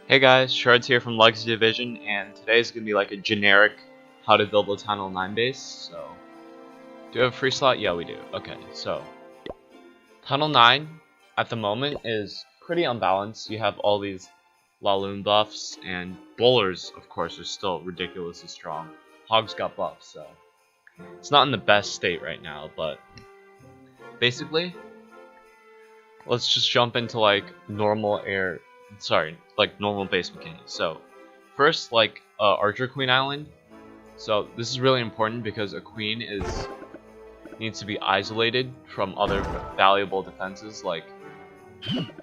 Hey guys, Shards here from Legacy Division, and today's gonna be like a generic how to build a Tunnel 9 base. So, do we have a free slot? Yeah, we do. Okay, so Tunnel 9 at the moment is pretty unbalanced. You have all these Laloon buffs, and bowlers, of course, are still ridiculously strong. Hogs got buffs, so it's not in the best state right now, but basically, let's just jump into like normal base mechanics. So first, like Archer Queen Island. So this is really important because a queen needs to be isolated from other valuable defenses like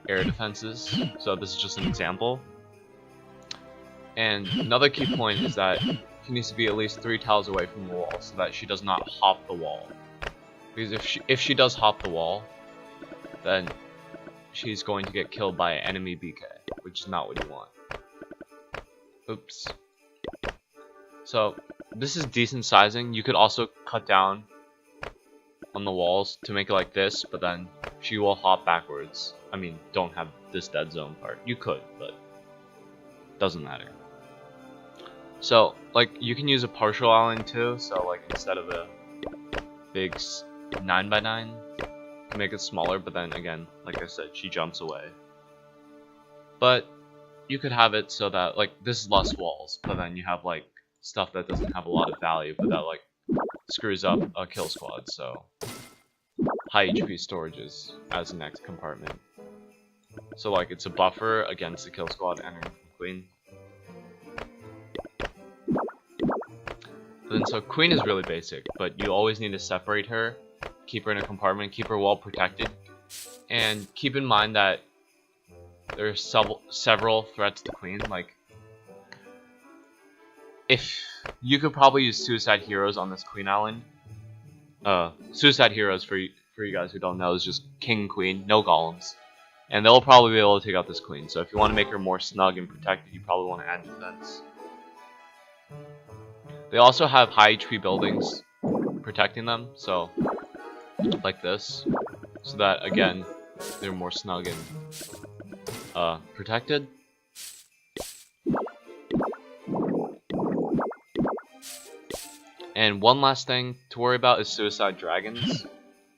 air defenses. So this is just an example. And another key point is that she needs to be at least 3 tiles away from the wall so that she does not hop the wall. Because if she does hop the wall, then she's going to get killed by an enemy BK, which is not what you want. Oops. So this is decent sizing. You could also cut down on the walls to make it like this, but then she will hop backwards. I mean, don't have this dead zone part. You could, but doesn't matter. So like you can use a partial island too. So like instead of a big 9x9. Make it smaller, but then again, like I said, she jumps away. But you could have it so that like this is less walls, but then you have like stuff that doesn't have a lot of value, but that like screws up a kill squad. So high HP storages as the next compartment. So like it's a buffer against the kill squad entering from queen. But then so queen is really basic, but you always need to separate her. Keep her in a compartment, keep her well protected, and keep in mind that there's several threats to queen. Like, if you could probably use suicide heroes on this queen island. Suicide heroes for you guys who don't know is just king and queen, no golems, and they'll probably be able to take out this queen. So if you want to make her more snug and protected, you probably want to add defense. They also have high HP buildings protecting them, so like this, so that again they're more snug and protected. And one last thing to worry about is suicide dragons.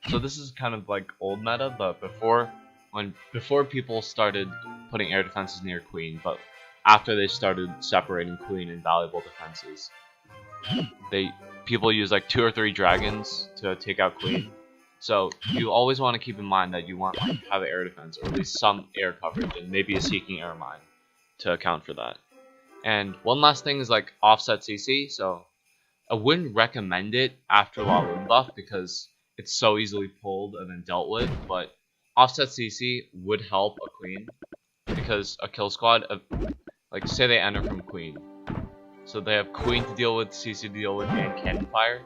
So this is kind of like old meta, but before people started putting air defenses near queen, but after they started separating queen and valuable defenses, people use like 2 or 3 dragons to take out queen. So you always want to keep in mind that you want to have an air defense, or at least some air coverage, and maybe a seeking air mine to account for that. And one last thing is like offset CC. So I wouldn't recommend it after Laloon buff because it's so easily pulled and then dealt with, but offset CC would help a queen because a kill squad, like say they enter from queen, so they have queen to deal with, CC to deal with, and cannon fire,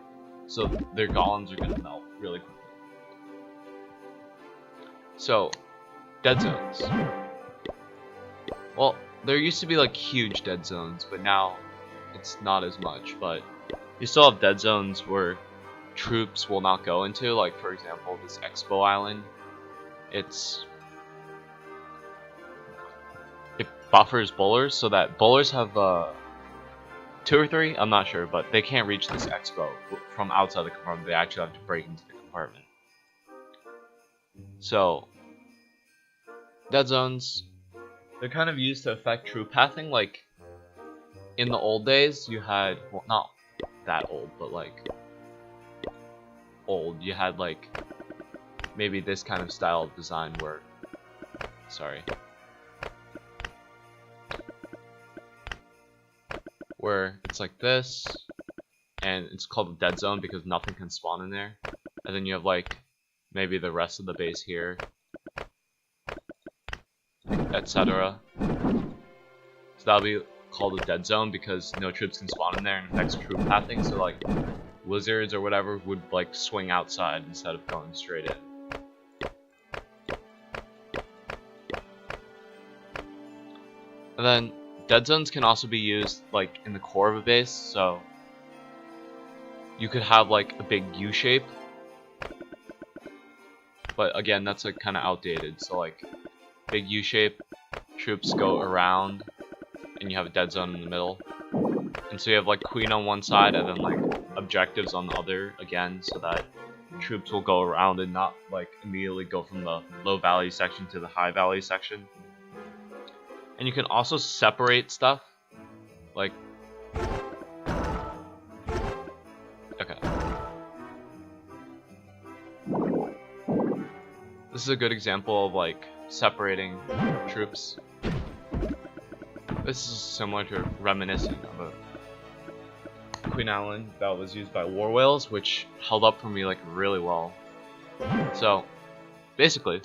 so their golems are going to melt really quickly. So, dead zones. Well, there used to be like huge dead zones, but now it's not as much. But you still have dead zones where troops will not go into. Like for example, this Expo Island. It buffers bowlers so that bowlers have 2 or 3. I'm not sure, but they can't reach this Expo from outside the compartment. They actually have to break into the compartment. So, dead zones, they're kind of used to affect troop pathing. Like, in the old days, you had, well, not that old, but like, old, you had like, maybe this kind of style of design where, where it's like this, and it's called a dead zone because nothing can spawn in there, and then you have like, maybe the rest of the base here, etc. So that'll be called a dead zone because no troops can spawn in there and affects troop pathing. So like wizards or whatever would like swing outside instead of going straight in. And then dead zones can also be used like in the core of a base. So you could have like a big U shape. But again, that's like kind of outdated. So like big U shape, troops go around and you have a dead zone in the middle. And so you have like queen on one side and then like objectives on the other again, so that troops will go around and not like immediately go from the low value section to the high value section. And you can also separate stuff, like, okay. This is a good example of like separating troops. This is similar to reminiscent of a Queen Island that was used by war whales, which held up for me like really well. So basically,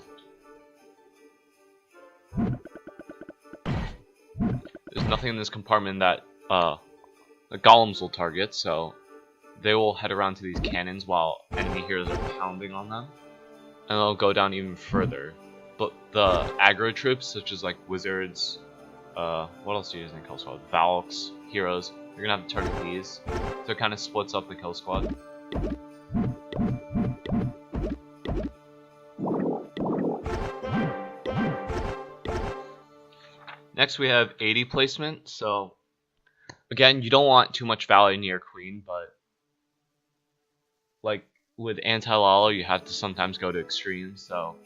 there's nothing in this compartment that the golems will target, so they will head around to these cannons while enemy heroes are pounding on them, and they'll go down even further. But the aggro troops, such as like wizards, what else do you use in kill squad? Valks, heroes, you're gonna have to target these, so it kind of splits up the kill squad. Next we have 80 placement. So again, you don't want too much value near queen, but like with anti-lalo, you have to sometimes go to extremes. So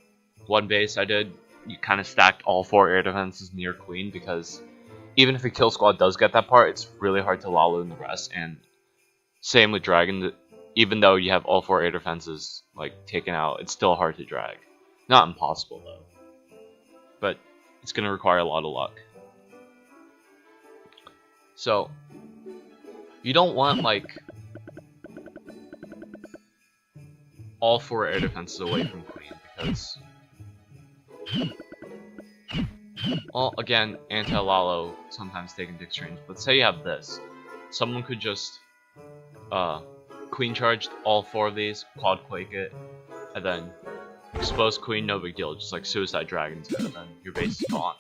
one base I did, you kind of stacked all 4 air defenses near queen, because even if a kill squad does get that part, it's really hard to lalo in the rest. And same with dragon, even though you have all 4 air defenses like taken out, it's still hard to drag. Not impossible though, but it's going to require a lot of luck. So you don't want like all 4 air defenses away from queen, because, well, again, anti-lalo sometimes take into extremes, but say you have this, someone could just queen charge all 4 of these, quad quake it, and then expose queen, no big deal, just like suicide dragons, and then your base is gone,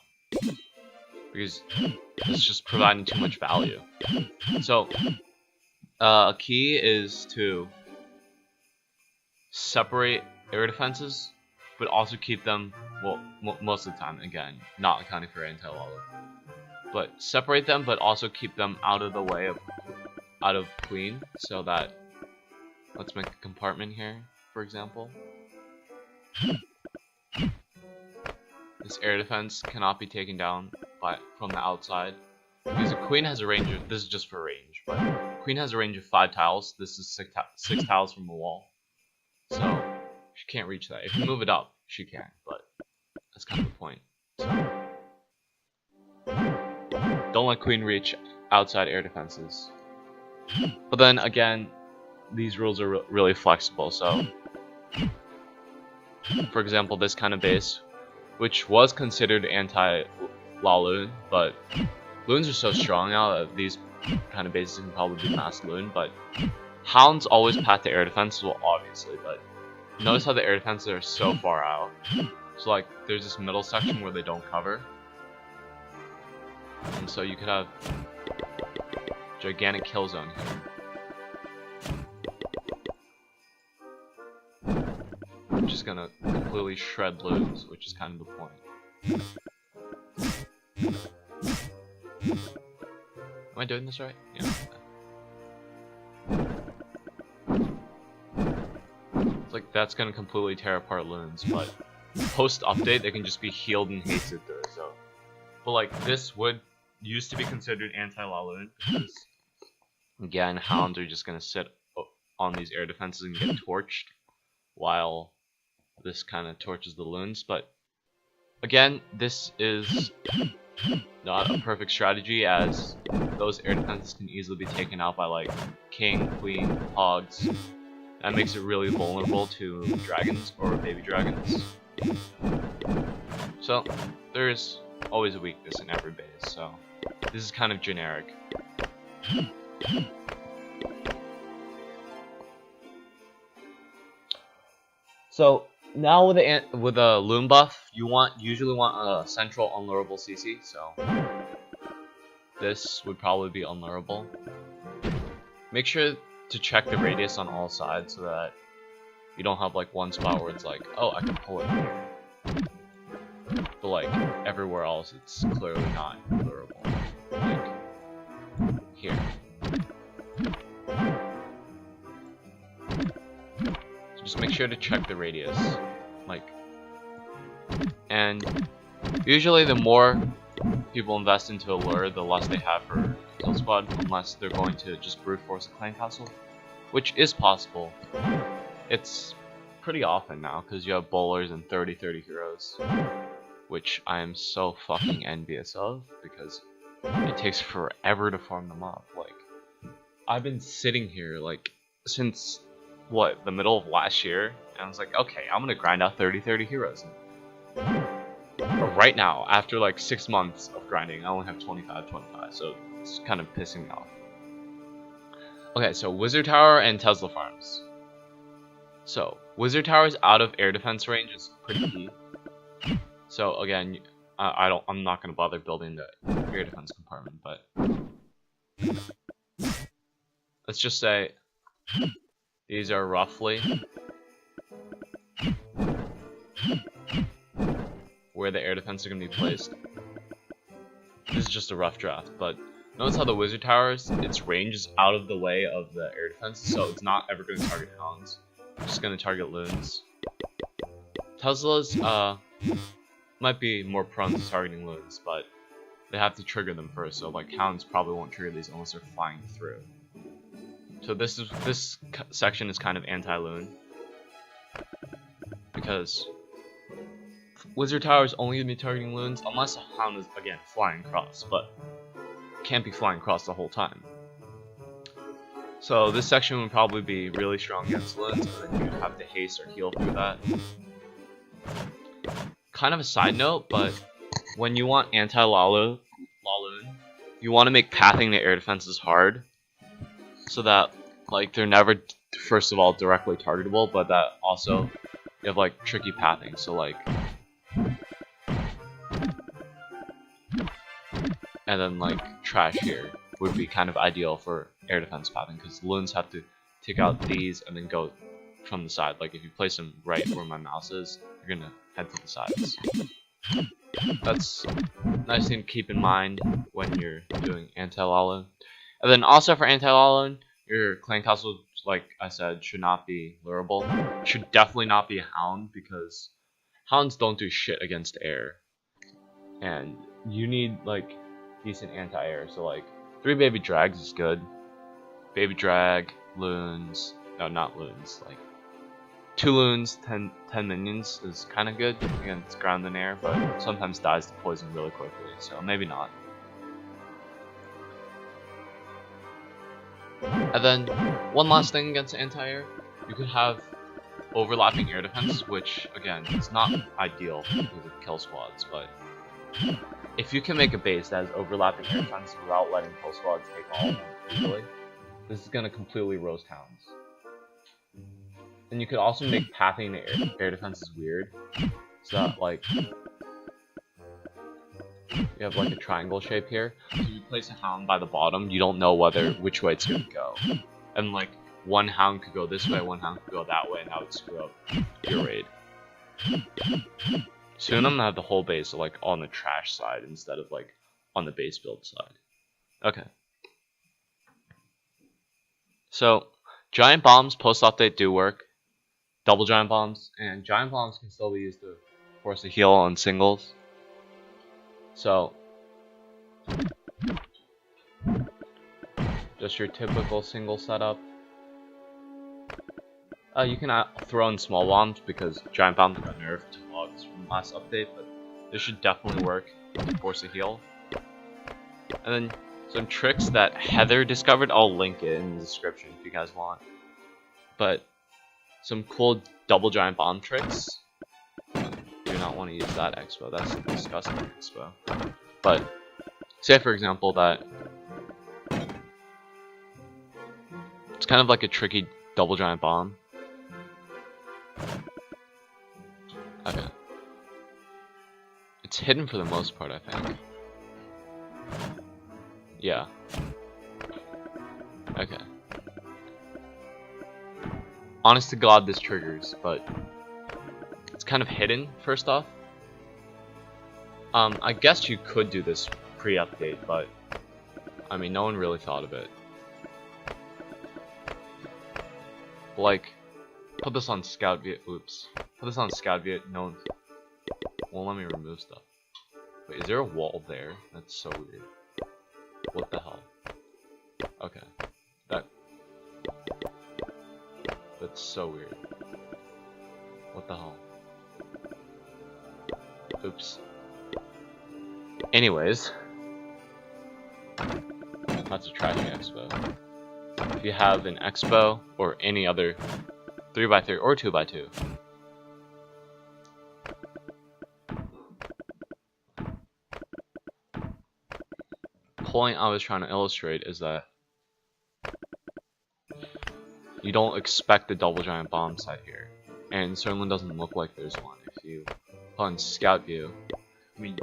because it's just providing too much value. So a key is to separate air defenses, but also keep them, well, most of the time, again, not accounting for anti-lalo, but separate them, but also keep them out of the way of queen, so that, let's make a compartment here, for example. This air defense cannot be taken down from the outside, because a queen has a range of, this is just for range, but queen has a range of 5 tiles. This is 6 tiles from the wall, so she can't reach that. If you move it up, she can, but that's kind of the point. So don't let queen reach outside air defenses. But then again, these rules are really flexible. So for example, this kind of base, which was considered anti-laloon, but loons are so strong now that these kind of bases can probably be mass loon. But hounds always path to air defenses, well, obviously, but notice how the air defenses are so far out. So like, there's this middle section where they don't cover, and so you could have gigantic kill zone here. I'm just gonna completely shred loons, which is kind of the point. Am I doing this right? Yeah. It's like that's gonna completely tear apart loons, but post update they can just be healed and hasted through. So, but like this used to be considered anti-laloon, because again, hounds are just gonna sit on these air defenses and get torched, while this kind of torches the loons. But again, this is not a perfect strategy, as those air defenses can easily be taken out by like king, queen, hogs. That makes it really vulnerable to dragons or baby dragons. So there's always a weakness in every base, so this is kind of generic. So now with a loon buff, you usually want a central unlurable CC. So this would probably be unlurable. Make sure to check the radius on all sides so that you don't have like one spot where it's like, oh, I can pull it here, but like everywhere else it's clearly not unlurable. like here. So just make sure to check the radius, like, and usually the more people invest into a lure, the less they have for kill squad, unless they're going to just brute force a clan castle, which is possible. It's pretty often now because you have bowlers and 30 heroes, which I am so fucking envious of because it takes forever to farm them up. Like, I've been sitting here like since what, the middle of last year, and I was like, okay, I'm gonna grind out 30 heroes. But right now, after like 6 months of grinding, I only have 25, so it's kind of pissing me off. Okay, so Wizard Tower and Tesla farms. So Wizard Tower's out of air defense range is pretty key. So again, I'm not gonna bother building the air defense compartment, but let's just say these are roughly where the air defense are gonna be placed. This is just a rough draft, but notice how the Wizard Towers, its range is out of the way of the air defense, so it's not ever gonna target hounds. It's just gonna target loons. Teslas might be more prone to targeting loons, but they have to trigger them first, so like hounds probably won't trigger these unless they're flying through. So this section is kind of anti-loon, because Wizard Tower is only gonna be targeting loons unless a hound is again flying across, but can't be flying across the whole time. So this section would probably be really strong against loons, and then you'd have to haste or heal through that. Kind of a side note, but when you want anti-Laloon, you want to make pathing the air defenses hard, so that like they're never, first of all, directly targetable, but that also you have like tricky pathing. So like, and then like trash here would be kind of ideal for air defense pathing, because loons have to take out these and then go from the side. Like if you place them right where my mouse is, you're gonna head to the sides. That's a nice thing to keep in mind when you're doing anti-Laloon. And then also for anti-Laloon, your clan castle, like I said, should not be lureable. It should definitely not be a hound, because hounds don't do shit against air. And you need like decent anti-air, so like 3 baby drags is good. Baby drag, loons, no, not loons, like 2 loons, 10 minions is kind of good against ground and air, but sometimes dies to poison really quickly, so maybe not. And then one last thing against anti-air, you could have overlapping air defense, which again is not ideal with kill squads, but if you can make a base that has overlapping air defense without letting kill squads take all of them easily, this is gonna completely roast hounds. And you could also make pathing the air defenses weird, so that like you have like a triangle shape here. So you place a hound by the bottom, you don't know which way it's gonna go, and like one hound could go this way, one hound could go that way, and that would screw up your raid. Soon I'm gonna have the whole base like on the trash side instead of like on the base build side. Okay. So giant bombs post update do work. Double giant bombs, and giant bombs can still be used to force a heal on singles. So just your typical single setup. You can throw in small bombs because giant bombs got nerfed to logs from the last update, but this should definitely work to force a heal. And then some tricks that Heather discovered, I'll link it in the description if you guys want. But some cool double giant bomb tricks. Do not want to use that expo, that's a disgusting expo. But say for example that it's kind of like a tricky double giant bomb. Okay. It's hidden for the most part, I think. Yeah. Okay. Honest to God, this triggers, but it's kind of hidden, first off. I guess you could do this pre-update, but I mean, no one really thought of it. Like, put this on scout view. Oops. Put this on scout view. No one won't let me remove stuff. Wait, is there a wall there? That's so weird. What the hell? Okay. That's so weird. What the hell? Oops. Anyways. That's a trashing expo. If you have an expo or any other 3x3 or 2x2, point I was trying to illustrate is that you don't expect a double giant bomb site here, and it certainly doesn't look like there's one. If you put on scout view, I mean,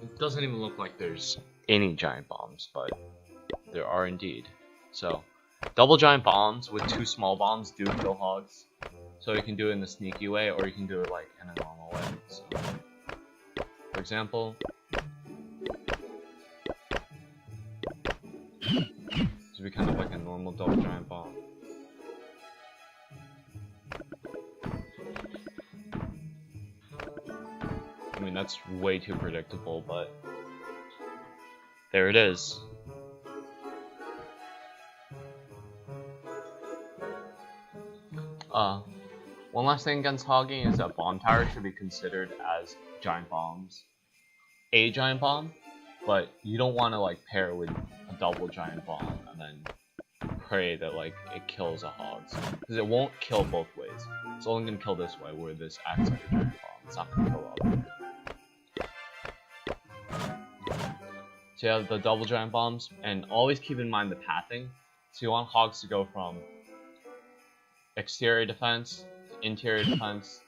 it doesn't even look like there's any giant bombs, but there are indeed. So, double giant bombs with 2 small bombs do kill hogs. So you can do it in the sneaky way, or you can do it like in a normal way. So, for example, this would be kind of like a normal double giant bomb. I mean, that's way too predictable, but there it is. One last thing against hogging is that bomb towers should be considered as giant bombs. A giant bomb, but you don't want to like pair it with a double giant bomb and then pray that like it kills a hog. Because it won't kill both ways. It's only going to kill this way, where this acts like a giant bomb. It's not going to kill other. So you have the double giant bombs, and always keep in mind the pathing. So you want hogs to go from exterior defense to interior defense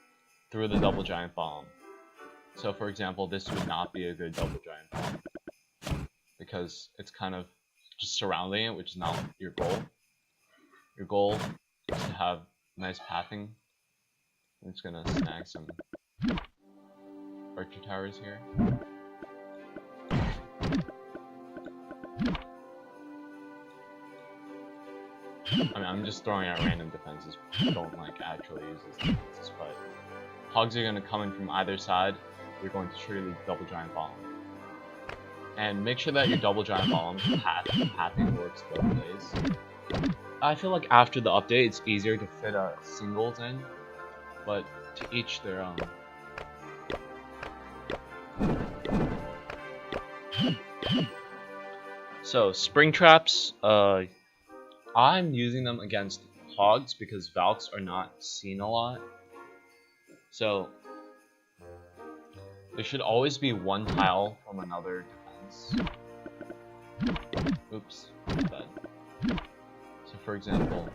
through the double giant bomb. So for example, this would not be a good double giant bomb because it's kind of just surrounding it, which is not your goal. Your goal is to have nice pathing. I'm just gonna snag some archer towers here. I mean, I'm just throwing out random defenses. Don't like actually use these defenses, but hogs are going to come in from either side. You're going to trigger the double giant bomb, and make sure that your double giant bomb pathing works both ways. I feel like after the update, it's easier to fit singles in, but to each their own. So spring traps, I'm using them against hogs because Valks are not seen a lot. So there should always be one tile from another defense. Oops, bad. So for example,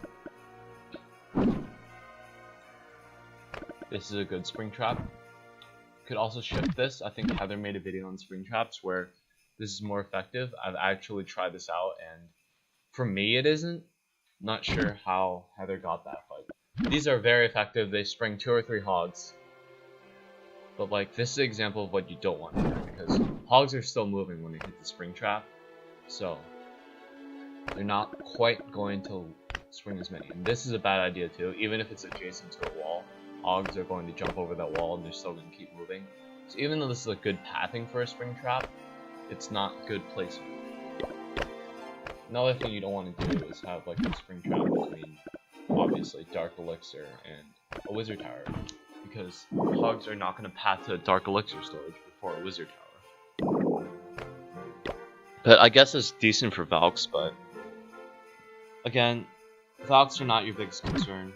this is a good spring trap. You could also shift this. I think Heather made a video on spring traps where this is more effective. I've actually tried this out, and for me it isn't. Not sure how Heather got that, but these are very effective. They spring 2 or 3 hogs. But like, this is an example of what you don't want to do, because hogs are still moving when they hit the spring trap. So they're not quite going to swing as many. And this is a bad idea too. Even if it's adjacent to a wall, hogs are going to jump over that wall and they're still going to keep moving. So even though this is a good pathing for a spring trap, it's not good placement. Another thing you don't want to do is have like a spring trap between, obviously, Dark Elixir and a Wizard Tower, because hogs are not going to path to Dark Elixir storage before a Wizard Tower. But I guess it's decent for Valks, but again, Valks are not your biggest concern.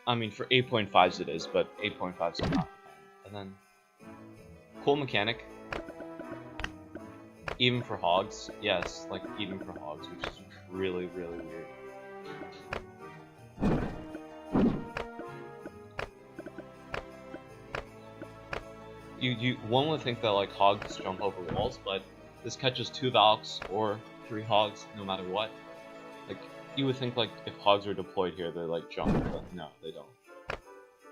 I mean, for 8.5s it is, but 8.5s are not. And then, cool mechanic. Even for hogs, yes, like even for hogs, which is really, really weird. One would think that like hogs jump over walls, but this catches 2 Valks or 3 hogs no matter what. Like, you would think like if hogs are deployed here, they like jump, but no, they don't.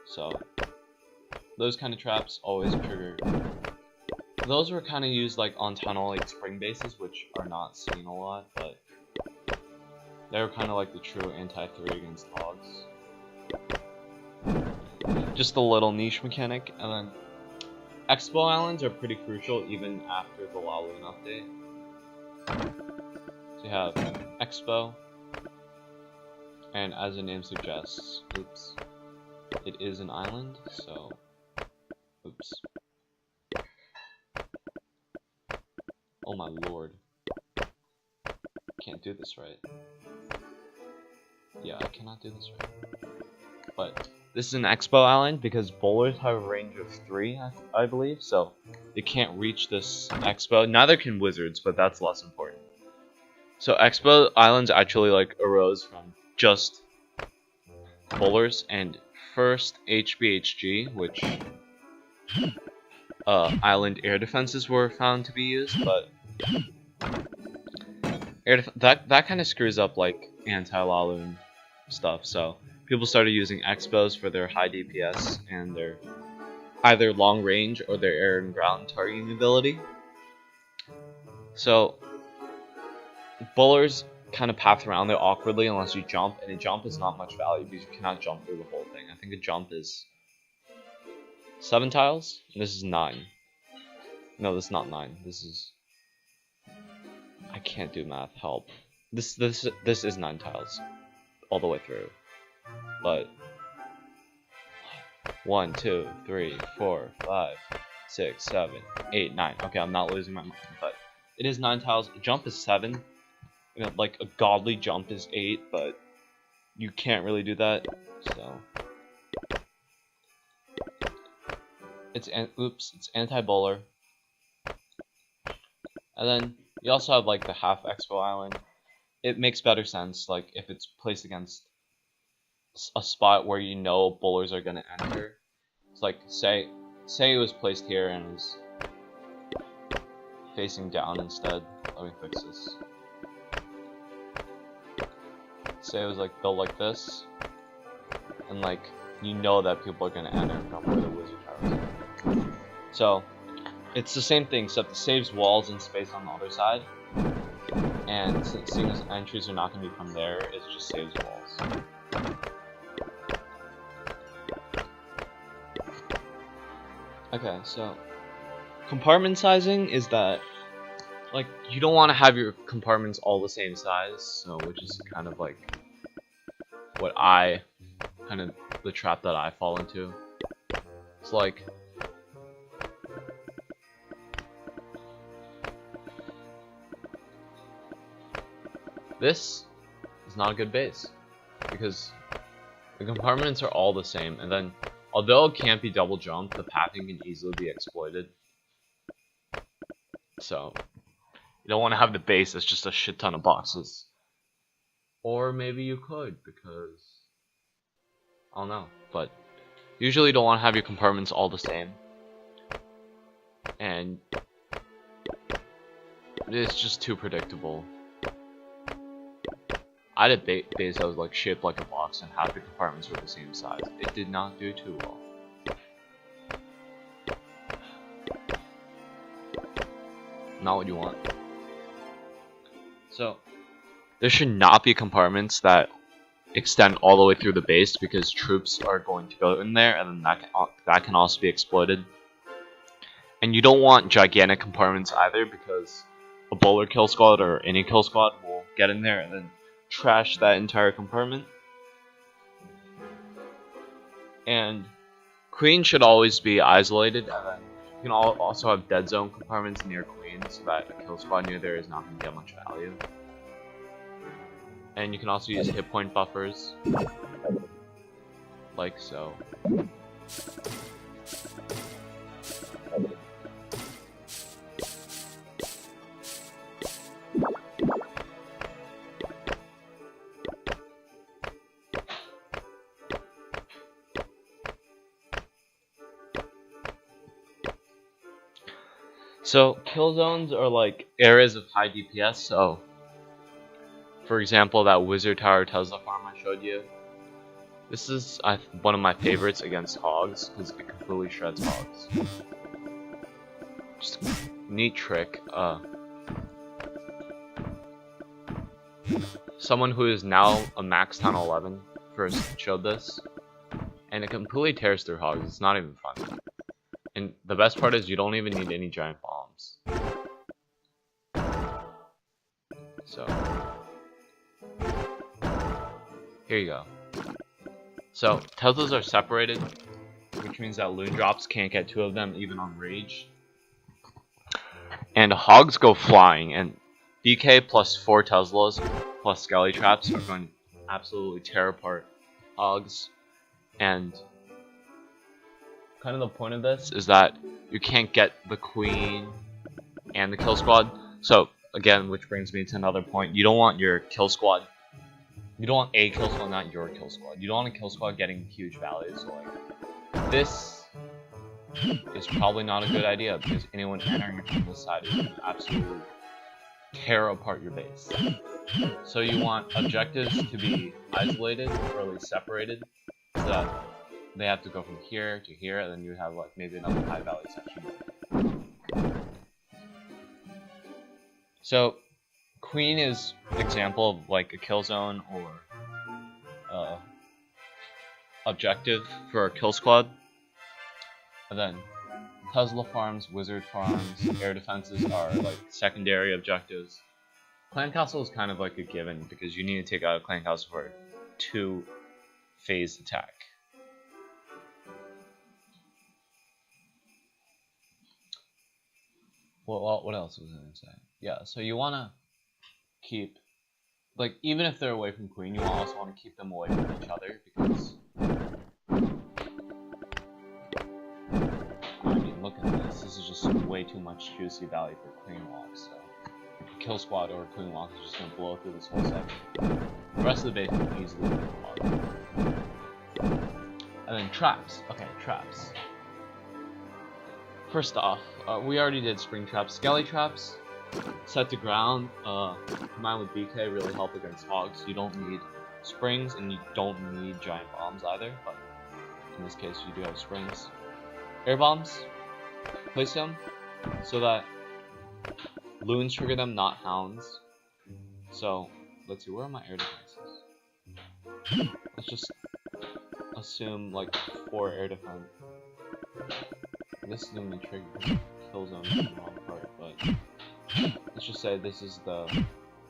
So those kind of traps always trigger those were kind of used like on tunnel like spring bases, which are not seen a lot, but they were kind of like the true anti-3 against hogs. Just a little niche mechanic. And then Expo Islands are pretty crucial even after the Laloon update. So you have Expo, and as the name suggests, oops, it is an island, so oops. Oh my lord. Can't do this right. Yeah, I cannot do this right. But this is an Expo Island because bowlers have a range of 3, I believe, so they can't reach this Expo. Neither can wizards, but that's less important. So Expo Islands actually like arose from just bowlers, and first HBHG, which island air defenses were found to be used, but that kind of screws up like anti-Laloon stuff, so people started using Expos for their high DPS and their either long range or their air and ground targeting ability. So bowlers kind of path around there awkwardly unless you jump, and a jump is not much value because you cannot jump through the whole thing. I think a jump is 7 tiles, and this is 9. No, this is not 9. This is... I can't do math. Help. This is 9 tiles all the way through. But 1, 2, 3, 4, 5, 6, 7, 8, 9. Okay, I'm not losing my mind, but it is 9 tiles. A jump is 7. You know, like a godly jump is 8, but you can't really do that. So it's anti-bowler. And then you also have like the half Expo Island. It makes better sense like if it's placed against a spot where you know bowlers are gonna enter. It's like say it was placed here and was facing down instead. Let me fix this. Say it was like built like this, and like you know that people are gonna enter from where the wizard tower is. So it's the same thing, except it saves walls and space on the other side. And seeing as entries are not gonna be from there, it just saves walls. Okay, so compartment sizing is that like you don't want to have your compartments all the same size, so which is kind of like what the trap that I fall into. It's like this is not a good base because the compartments are all the same, and then although it can't be double jumped, the pathing can easily be exploited. So you don't want to have the base that's just a shit ton of boxes. Or maybe you could, because I don't know, but usually you don't want to have your compartments all the same. And it's just too predictable. I had a base that was like shaped like a box and half the compartments were the same size. It did not do too well. Not what you want. So there should not be compartments that extend all the way through the base because troops are going to go in there, and then that can also be exploited. And you don't want gigantic compartments either, because a bowler kill squad or any kill squad will get in there and then trash that entire compartment. And queen should always be isolated, and then you can also have dead zone compartments near queen so that a kill squad near there is not going to get much value. And you can also use hit point buffers, like so. So kill zones are like areas of high DPS. So for example, that wizard tower Tesla farm I showed you, this is one of my favorites against hogs because it completely shreds hogs. just a neat trick. Someone who is now a max town 11 first showed this, and it completely tears through hogs. It's not even fun. And the best part is you don't even need any giant bombs. So here you go. So Teslas are separated, which means that loon drops can't get 2 of them even on rage. And hogs go flying, and BK plus 4 Teslas plus skelly traps are going to absolutely tear apart hogs. And kind of the point of this is that you can't get the queen and the kill squad. So again, which brings me to another point. You don't want your kill squad. You don't want a kill squad, not your kill squad. You don't want a kill squad getting huge values. So like this is probably not a good idea because anyone entering from this side is going to absolutely tear apart your base. So you want objectives to be isolated or at least separated, so that they have to go from here to here, and then you have like maybe another high value section. So queen is example of like a kill zone or objective for a kill squad. And then Tesla farms, wizard farms, air defenses are like secondary objectives. Clan castle is kind of like a given because you need to take out a clan castle for a 2-phase attack. Well, what else was I going to say? Yeah, so you want to keep, like, even if they're away from queen, you also want to keep them away from each other because, I mean, look at this. This is just way too much juicy value for queen walks. So kill squad or queen walk is just going to blow through this whole section. The rest of the base can easily be blocked. And then traps. Okay, traps. First off, we already did spring traps. Skelly traps, set to ground, combined with BK really help against hogs. You don't need springs and you don't need giant bombs either, but in this case you do have springs. Air bombs, place them so that loons trigger them, not hounds. So, let's see, where are my air defenses? Let's just assume like 4 air defense. This is going to be triggered kill zone in the wrong part, but let's just say this is the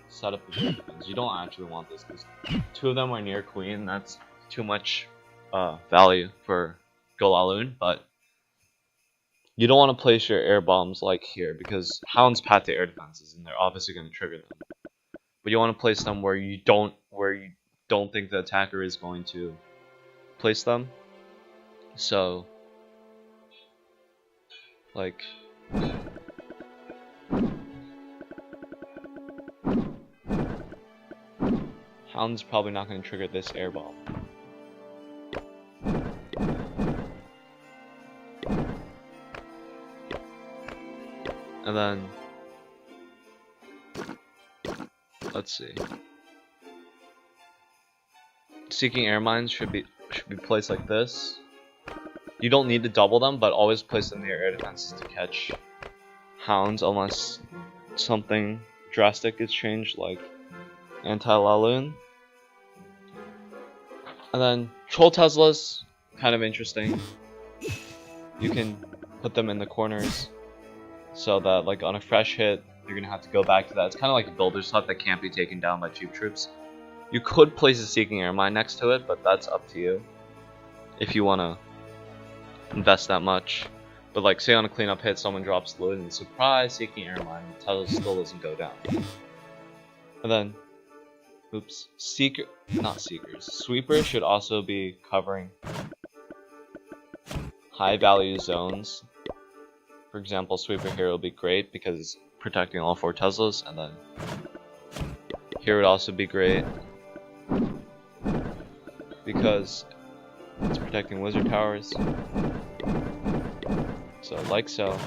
setup of air defense. You don't actually want this because 2 of them are near queen. That's too much value for Golaloon, but you don't want to place your air bombs like here because hounds pat the air defenses and they're obviously going to trigger them. But you want to place them where you don't think the attacker is going to place them. So like hound's probably not going to trigger this air bomb. And then let's see. Seeking air mines should be placed like this. You don't need to double them, but always place them near air defenses to catch hounds unless something drastic is changed, like anti-Laloon. And then troll Teslas, kind of interesting. You can put them in the corners so that like on a fresh hit, you're gonna have to go back to that. It's kind of like a builder's hut that can't be taken down by cheap troops. You could place a Seeking Air Mine next to it, but that's up to you if you want to invest that much. But like say on a cleanup hit, someone drops the loot and surprise, Seeking Air Mine, the Tesla still doesn't go down. And then, oops, Sweepers should also be covering high value zones. For example, Sweeper here will be great because it's protecting all 4 Teslas, and then here would also be great because it's protecting wizard towers. So like so.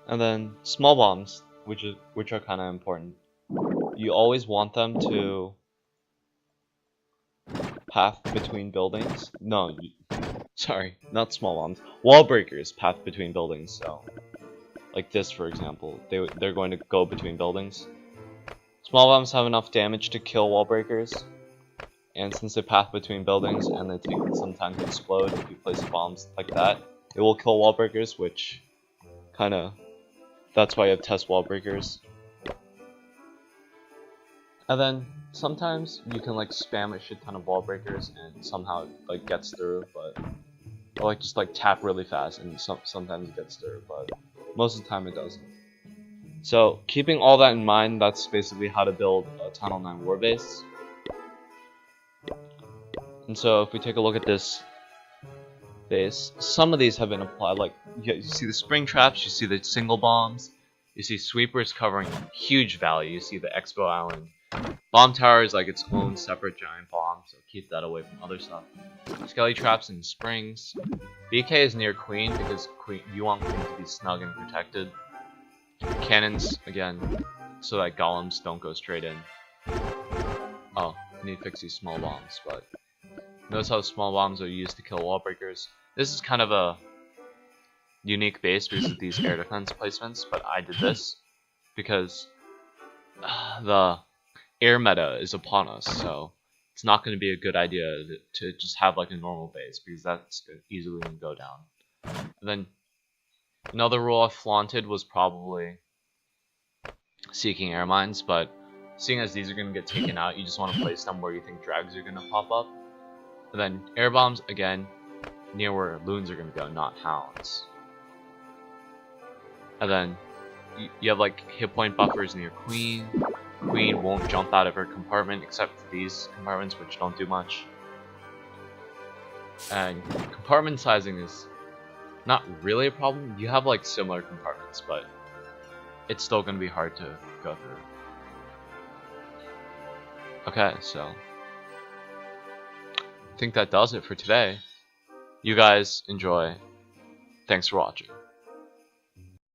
And then small bombs, which are kind of important. You always want them to path between buildings. No, sorry, not small bombs. Wall breakers path between buildings. So, like this, for example, they're going to go between buildings. Small bombs have enough damage to kill wall breakers, and since they path between buildings and they take some time to explode, if you place bombs like that, it will kill wall breakers, which that's why you have test wall breakers. And then sometimes you can like spam a shit ton of wall breakers and somehow it like gets through, but or like just like tap really fast and sometimes it gets through, but most of the time it doesn't. So keeping all that in mind, that's basically how to build a Tunnel 9 war base. And so if we take a look at this base, some of these have been applied, like you see the spring traps, you see the single bombs, you see sweepers covering huge value, you see the Expo Island. Bomb tower is like its own separate giant bomb, so keep that away from other stuff. Skelly traps and springs. BK is near Queen because you want Queen to be snug and protected. Cannons, again, so that golems don't go straight in. Oh, need to fix these small bombs, but notice how small bombs are used to kill wall breakers. This is kind of a unique base because of these air defense placements, but I did this because the air meta is upon us, so it's not going to be a good idea to just have like a normal base because that's easily going to go down. And then another rule I flaunted was probably seeking air mines, but seeing as these are going to get taken out, you just want to place them where you think drags are going to pop up. And then air bombs, again, near where loons are going to go, not hounds. And then you have like hit point buffers near Queen. Queen won't jump out of her compartment except for these compartments, which don't do much. And compartment sizing is not really a problem. You have like similar compartments, but it's still going to be hard to go through. Okay, so I think that does it for today. You guys enjoy. Thanks for watching.